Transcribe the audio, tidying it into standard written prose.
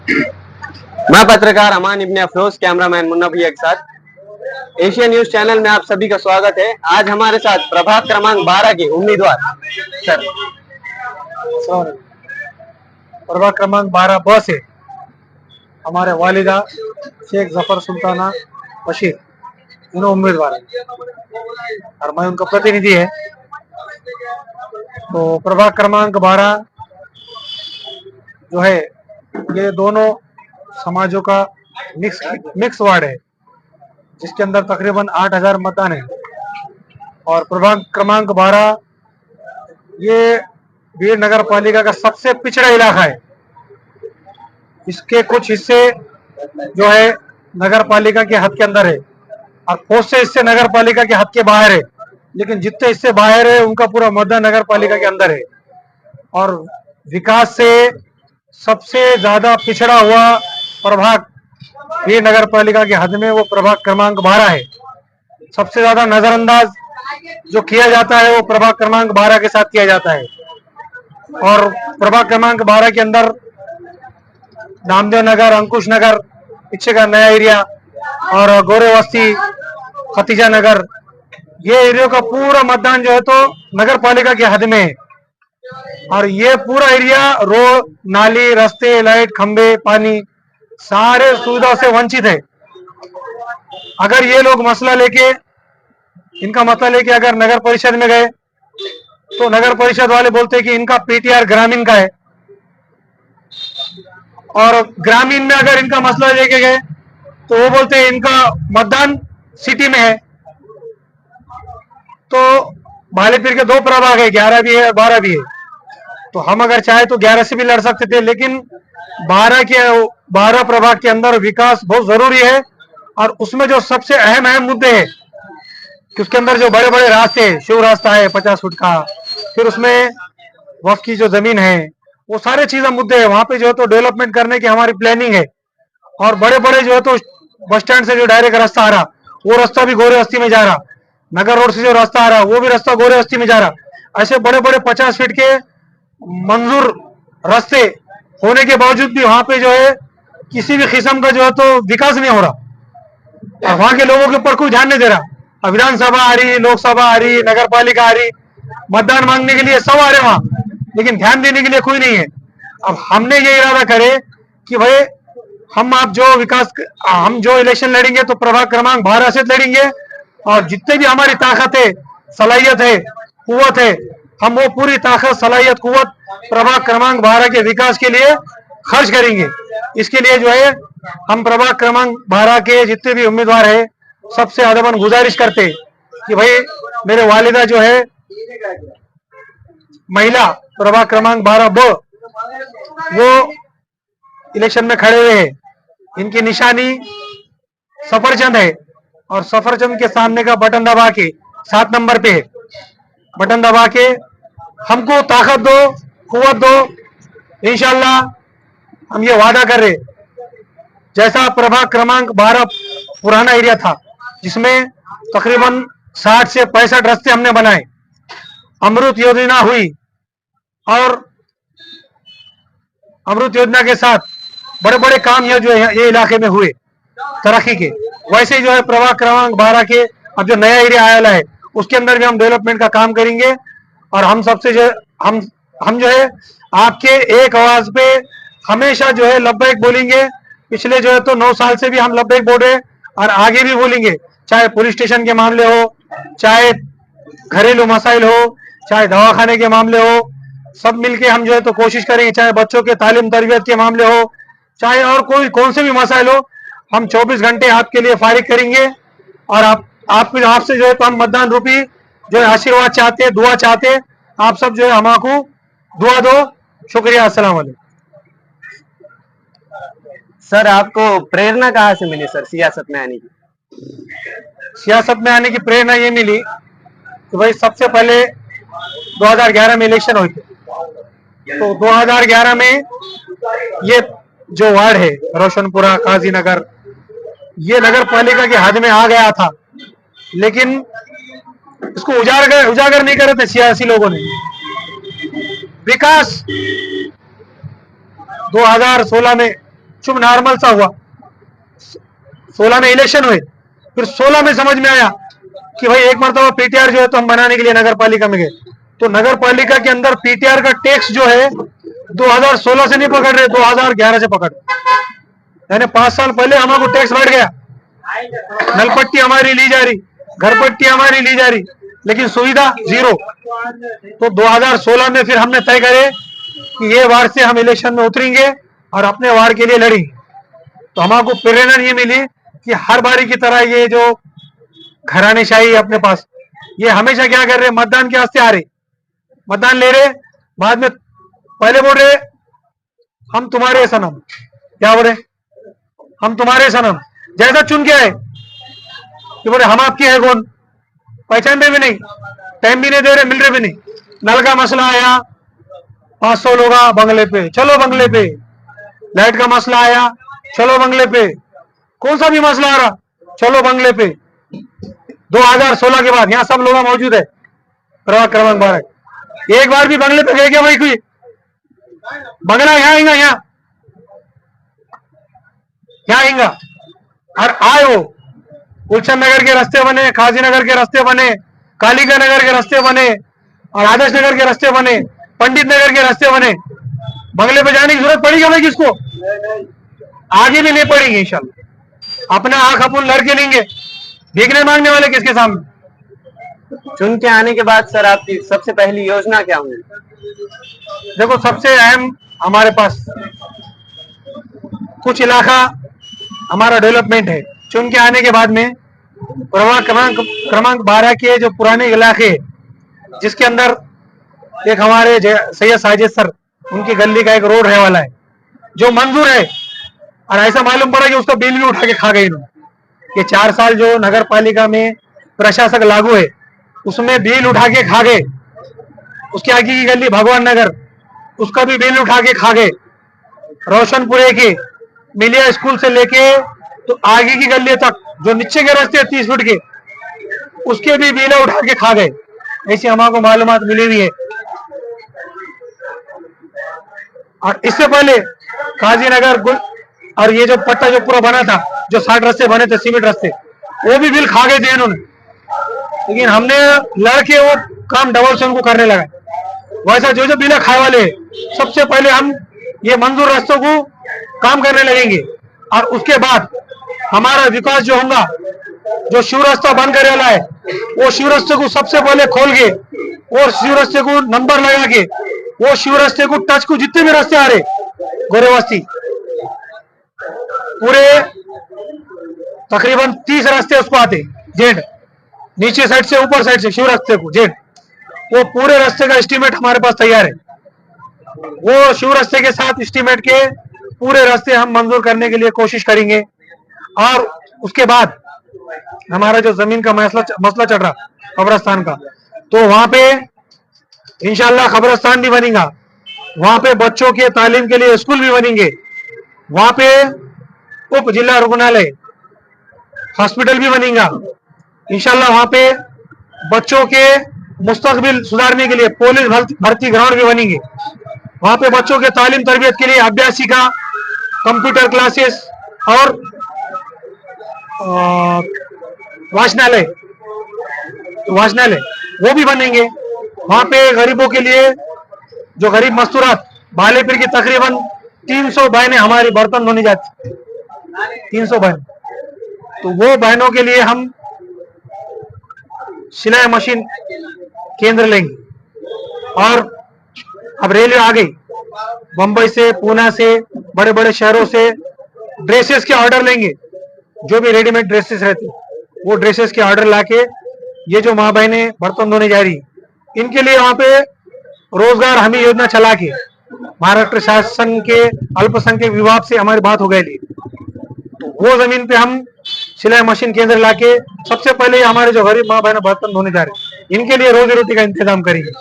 मैं पत्रकार अमान इब्ने अफरोज, कैमरामैन मुन्ना भैया के साथ एशिया न्यूज चैनल में आप सभी का स्वागत है। आज हमारे साथ प्रभाग क्रमांक 12 के उम्मीदवार सर प्रभाग क्रमांक 12 ब से हमारे वालिदा शेख जफर सुल्ताना बशीर दोनों उम्मीदवार हैं और मैं उनका प्रतिनिधि है। तो प्रभाग क्रमांक 12 जो है ये दोनों समाजों का मिक्स वार्ड है, जिसके अंदर तकरीबन 8,000 मतदान है। और प्रभाग क्रमांक 12 ये बीड़ नगर पालिका का सबसे पिछड़ा इलाका है। इसके कुछ हिस्से जो है नगर पालिका के हद के अंदर है और बहुत से हिस्से नगर पालिका के हद के बाहर है, लेकिन जितने हिस्से बाहर है उनका पूरा मतदान नगर पालिका के अंदर है। और विकास से सबसे ज्यादा पिछड़ा हुआ प्रभाग ये नगर पालिका के हद में वो प्रभाग क्रमांक 12 है। सबसे ज्यादा नजरअंदाज जो किया जाता है वो प्रभाग क्रमांक 12 के साथ किया जाता है। और प्रभाग क्रमांक 12 के अंदर नामदेव नगर, अंकुश नगर, पीछे का नया एरिया और गोरे बस्ती, खतीजा नगर, ये एरिया का पूरा मतदान जो है तो नगर पालिका के हद में है। और ये पूरा एरिया रोड, नाली, रास्ते, लाइट, खंबे, पानी सारे सुविधा से वंचित है। अगर ये लोग इनका मसला लेके अगर नगर परिषद में गए तो नगर परिषद वाले बोलते हैं कि इनका पीटीआर ग्रामीण का है, और ग्रामीण में अगर इनका मसला लेके गए तो वो बोलते हैं इनका मतदान सिटी में है। तो भालेपीर के दो प्रभाग है, 11 भी है और 12 भी है। तो हम अगर चाहे तो 11 से भी लड़ सकते थे, लेकिन 12 प्रभाग के अंदर विकास बहुत जरूरी है। और उसमें जो सबसे अहम मुद्दे हैं कि उसके अंदर जो बड़े बड़े रास्ते, शिव रास्ता है 50 फुट का, फिर उसमें वक्फ की जो जमीन है, वो सारे चीजें मुद्दे हैं। वहां पे जो है तो डेवलपमेंट करने की हमारी प्लानिंग है। और बड़े बड़े जो है तो बस स्टैंड से जो डायरेक्ट रास्ता आ रहा वो रास्ता भी गोरे बस्ती में जा रहा, नगर रोड से जो रास्ता आ रहा वो भी रास्ता गोरे बस्ती में जा रहा। ऐसे बड़े बड़े 50 फीट के मंजूर रास्ते होने के बावजूद भी वहां पे जो है किसी भी किस्म का जो है तो विकास नहीं हो रहा, और वहां के लोगों के ऊपर कोई ध्यान नहीं दे रहा। विधानसभा आ रही, लोकसभा आ रही, नगर पालिका आ रही, मतदान मांगने के लिए सब आ रहे वहां, लेकिन ध्यान देने के लिए कोई नहीं है। अब हमने ये इरादा करे कि भाई हम जो इलेक्शन लड़ेंगे तो प्रभाग क्रमांक 12 से लड़ेंगे, और जितने भी हमारी ताकत है, सलाहियत है, कुव्वत है, हम वो पूरी ताकत, सलाहियत, कुव्वत प्रभाग क्रमांक 12 के विकास के लिए खर्च करेंगे। इसके लिए जो है हम प्रभाग क्रमांक 12 के जितने भी उम्मीदवार है सबसे अदबन गुजारिश करते कि भाई मेरे वालिदा जो है महिला प्रभाग क्रमांक 12 ब वो इलेक्शन में खड़े हुए हैं। इनकी निशानी सफरचंद है, और सफरचंद के सामने का बटन दबा के 7 नंबर पे है, बटन दबा के हमको ताकत दो, कुव्वत दो। इंशाल्लाह हम ये वादा कर रहे, जैसा प्रभाग क्रमांक 12 पुराना एरिया था जिसमें तकरीबन 60 से 65 रास्ते हमने बनाए, अमृत योजना हुई, और अमृत योजना के साथ बड़े बड़े काम ये इलाके में हुए तरक्की के। वैसे जो है प्रभाग क्रमांक 12 के अब जो नया एरिया आया है उसके अंदर भी हम डेवलपमेंट का काम करेंगे। और हम सबसे जो हम जो है आपके एक आवाज पे हमेशा जो है लब्बैक बोलेंगे। पिछले जो है तो 9 साल से भी हम लब्बैक बोल रहे और आगे भी बोलेंगे, चाहे पुलिस स्टेशन के मामले हो, चाहे घरेलू मसाइल हो, चाहे दवाखाने के मामले हो, सब मिलके हम जो है तो कोशिश करेंगे, चाहे बच्चों के तालीम तरबियत के मामले हो, चाहे और कौन से भी मसाइल हो, हम 24 घंटे आपके लिए फारिग करेंगे। और आपसे जो है तो हम मतदान रूपी जो है आशीर्वाद चाहते हैं, दुआ चाहते हैं। आप सब जो है हमारे दुआ दो। शुक्रिया, अस्सलाम वालेकुम। सर आपको प्रेरणा कहाँ से मिली सर सियासत में आने की? सियासत में आने की प्रेरणा ये मिली कि भाई सबसे पहले 2011 में इलेक्शन हुई थी, तो 2011 में ये जो वार्ड है रोशनपुरा, काजी नगर, ये नगर पालिका के हद में आ गया था, लेकिन इसको उजागर नहीं करे थे सियासी लोगों ने। विकास 2016 में शुभ नॉर्मल सा हुआ। 16 में इलेक्शन हुए, फिर 16 में समझ में आया कि भाई एक मरतबा पीटीआर जो है तो हम बनाने के लिए नगर पालिका में गए, तो नगर पालिका के अंदर पीटीआर का टैक्स जो है 2016 से नहीं पकड़ रहे, 2011 से पकड़, यानी 5 साल पहले हमारे टैक्स बढ़ गया। नलपट्टी हमारी ली जा रही, घरपट्टी हमारी ली जा रही, लेकिन सुविधा जीरो। तो 2016 में फिर हमने तय करे कि ये वार्ड से हम इलेक्शन में उतरेंगे और अपने वार्ड के लिए लड़ेंगे। तो हमको प्रेरणा ये मिली कि हर बारी की तरह ये जो घरानेशाही है अपने पास, ये हमेशा क्या कर रहे, मतदान के वास्ते आ रहे, मतदान ले रहे, बाद में पहले बोल रहे हम तुम्हारे सनम, क्या बोले, हम तुम्हारे सनम, जैसा चुन के आए कि बोले हम आपके हैं कौन, पहचान रहे भी नहीं, टाइम भी नहीं दे रहे, मिल रहे भी नहीं। नल का मसला आया, 500 लोग बंगले पे, चलो बंगले पे। लाइट का मसला आया, चलो बंगले पे। कौन सा भी मसला आ रहा, चलो बंगले पे। 2016 के बाद यहाँ सब लोग मौजूद है, प्रभाग क्रमांक 12। एक बार भी बंगले पे गए क्या भाई कोई? बंगला यहाँ आएगा, यहाँ आएगा। और आए हो, गुलशन नगर के रास्ते बने, खाजी नगर के रास्ते बने, कालिका नगर के रास्ते बने, और आदर्श नगर के रास्ते बने, पंडित नगर के रास्ते बने। बंगले पे जाने की जरूरत पड़ेगी भाई किसको? आगे भी नहीं पड़ेगी इंशाल्लाह। अपना आंख अपन लड़के लेंगे, देखने मांगने वाले किसके सामने। चुन के आने के बाद सर आपकी सबसे पहली योजना क्या होगी? देखो, सबसे अहम हमारे पास कुछ इलाका हमारा डेवलपमेंट है। चुन के आने के बाद में प्रभाग क्रमांक 12 के जो पुराने इलाके, जिसके अंदर एक हमारे सैयद साजिद सर, उनकी गली का एक रोड रहने वाला है जो मंजूर है, और ऐसा मालूम पड़ा कि उसका बिल भी उठा के खा गए इन्होंने। ये 4 साल जो नगर पालिका में प्रशासक लागू है, उसमें बिल उठा के खा गए। उसके आगे की गली भगवान नगर, उसका भी बिल उठा के खा गए। रोशनपुरे के मिलिया स्कूल से लेके तो आगे की गली तक जो नीचे के रास्ते 30 फुट के, उसके भी बिल उठा के खा गए। ऐसी हमारे मालूमात मिली हुई है। और इससे पहले काजी नगर और ये जो पट्टा जो पूरा बना था, जो 60 रास्ते बने थे सीमेंट रास्ते, वो भी बिल खा गए थे इन्होंने। लेकिन हमने लड़के वो काम डबल से उनको करने लगा। वैसा जो जो बिल खाए वाले, सबसे पहले हम ये मंजूर रास्तों को काम करने लगेंगे, और उसके बाद हमारा विकास जो होगा, जो शिव रास्ता बन कर वाला है, वो शिव रास्ते को सबसे पहले खोल के और शिव रास्ते को नंबर लगा के, वो शिव रास्ते को टच को जितने भी रास्ते आ रहे गोरेवास्ती, पूरे तकरीबन 30 रास्ते उसको आते जेड, नीचे साइड से ऊपर साइड से शिव रास्ते को जेड, वो पूरे रास्ते का एस्टीमेट हमारे पास तैयार है। वो शिव रास्ते के साथ एस्टीमेट के पूरे रास्ते हम मंजूर करने के लिए कोशिश करेंगे। और उसके बाद हमारा जो जमीन का मसला चल रहा कब्रस्तान का, तो वहां पे इंशाल्लाह कब्रस्तान भी बनेगा, वहां पे बच्चों के तालीम के लिए स्कूल भी बनेंगे, वहां पे उप जिला रुग्णालय हॉस्पिटल भी बनेगा इंशाल्लाह। वहां पे बच्चों के मुस्तकबिल सुधारने के लिए पुलिस भर्ती ग्राउंड भी बनेंगे। वहां पे बच्चों के तालीम तरबियत के लिए अभ्यासी का कंप्यूटर क्लासेस और वाचनालय वो भी बनेंगे। वहां पे गरीबों के लिए, जो गरीब मस्तूरात बालेपीर की तकरीबन 300 बहनें हमारी बर्तन धोने जाती, 300 बहन, तो वो बहनों के लिए हम सिलाई मशीन केंद्र लेंगे। और अब रेलवे आ गई, बंबई से, पूना से, बड़े बड़े शहरों से ड्रेसेस के ऑर्डर लेंगे। जो भी रेडीमेड ड्रेसेस रहते, वो ड्रेसेस के ऑर्डर लाके ये जो माँ बहनें बर्तन धोने जा रही, इनके लिए वहां पे रोजगार हमी योजना चला के महाराष्ट्र शासन के अल्पसंख्यक विभाग से हमारी बात हो गई, तो वो जमीन पे हम सिलाई मशीन केंद्र लाके सबसे पहले हमारे जो गरीब माँ बहनें बर्तन धोने जा रहे, इनके लिए रोजी रोटी का इंतजाम करेंगे।